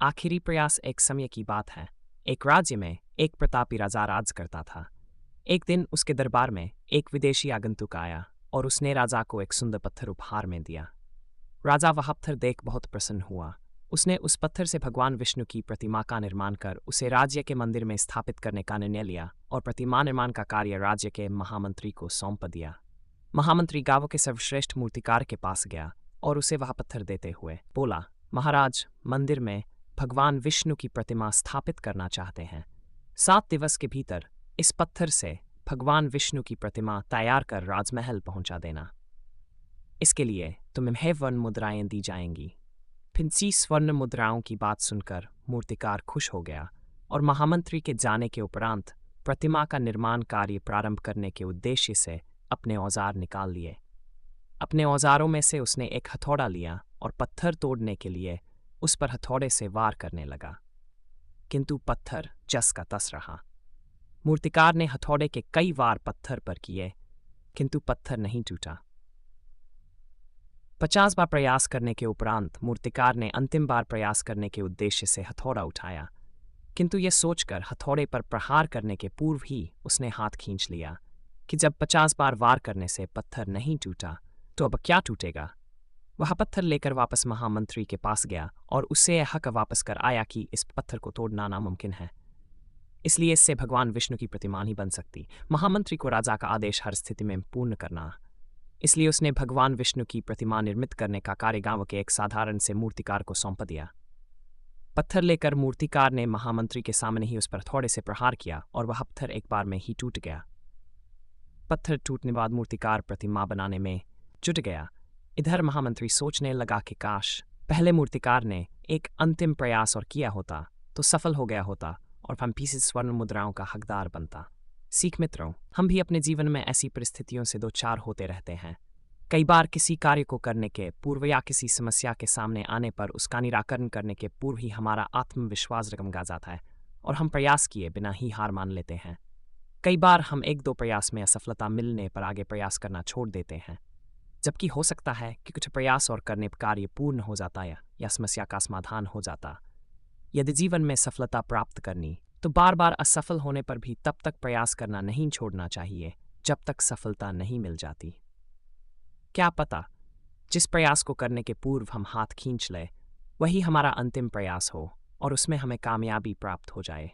आखिरी प्रयास एक समय की बात है। एक राज्य में एक प्रतापी राजा राज करता था। एक दिन उसके दरबार में एक विदेशी आगंतुक आया और उसने राजा को एक सुंदर पत्थर उपहार में दिया। राजा वह पत्थर देख बहुत प्रसन्न हुआ। उसने उस पत्थर से भगवान विष्णु की प्रतिमा का निर्माण कर उसे राज्य के मंदिर में स्थापित करने का निर्णय लिया और प्रतिमा निर्माण का कार्य राज्य के महामंत्री को सौंप दिया। महामंत्री गांव के सर्वश्रेष्ठ मूर्तिकार के पास गया और उसे वह पत्थर देते हुए बोला, महाराज, मंदिर में भगवान विष्णु की प्रतिमा स्थापित करना चाहते हैं। 7 दिवस के भीतर इस पत्थर से भगवान विष्णु की प्रतिमा तैयार कर राजमहल पहुंचा देना। इसके लिए तुम्हें वर्ण मुद्राएं दी जाएंगी। 35 स्वर्ण मुद्राओं की बात सुनकर मूर्तिकार खुश हो गया और महामंत्री के जाने के उपरांत प्रतिमा का निर्माण कार्य प्रारंभ करने के उद्देश्य से अपने औजार निकाल लिए। अपने औजारों में से उसने एक हथौड़ा लिया और पत्थर तोड़ने के लिए उस पर हथौड़े से वार करने लगा, किंतु पत्थर जस का तस रहा। मूर्तिकार ने हथौड़े के कई वार पत्थर पर किए, किंतु पत्थर नहीं टूटा। 50 बार प्रयास करने के उपरांत मूर्तिकार ने अंतिम बार प्रयास करने के उद्देश्य से हथौड़ा उठाया, किंतु यह सोचकर हथौड़े पर प्रहार करने के पूर्व ही उसने हाथ खींच लिया कि जब 50 बार वार करने से पत्थर नहीं टूटा तो अब क्या टूटेगा। वह पत्थर लेकर वापस महामंत्री के पास गया और उससे यह हक वापस कर आया कि इस पत्थर को तोड़ना नामुमकिन है, इसलिए इससे भगवान विष्णु की प्रतिमा नहीं बन सकती। महामंत्री को राजा का आदेश हर स्थिति में पूर्ण करना, इसलिए उसने भगवान विष्णु की प्रतिमा निर्मित करने का कार्य गांव के एक साधारण से मूर्तिकार को सौंप दिया। पत्थर लेकर मूर्तिकार ने महामंत्री के सामने ही उस पर थोड़े से प्रहार किया और वह पत्थर एक बार में ही टूट गया। पत्थर टूटने बाद मूर्तिकार प्रतिमा बनाने में जुट गया। इधर महामंत्री सोचने लगा कि काश पहले मूर्तिकार ने एक अंतिम प्रयास और किया होता तो सफल हो गया होता और हम 20 स्वर्ण मुद्राओं का हकदार बनता। सीख मित्रों, हम भी अपने जीवन में ऐसी परिस्थितियों से दो चार होते रहते हैं। कई बार किसी कार्य को करने के पूर्व या किसी समस्या के सामने आने पर उसका निराकरण करने के पूर्व ही हमारा आत्मविश्वास डगमगा जाता है और हम प्रयास किए बिना ही हार मान लेते हैं। कई बार हम 1-2 प्रयास में असफलता मिलने पर आगे प्रयास करना छोड़ देते हैं, जबकि हो सकता है कि कुछ प्रयास और करने पर कार्य पूर्ण हो जाता या समस्या का समाधान हो जाता। यदि जीवन में सफलता प्राप्त करनी तो बार बार असफल होने पर भी तब तक प्रयास करना नहीं छोड़ना चाहिए जब तक सफलता नहीं मिल जाती। क्या पता जिस प्रयास को करने के पूर्व हम हाथ खींच लें वही हमारा अंतिम प्रयास हो और उसमें हमें कामयाबी प्राप्त हो जाए।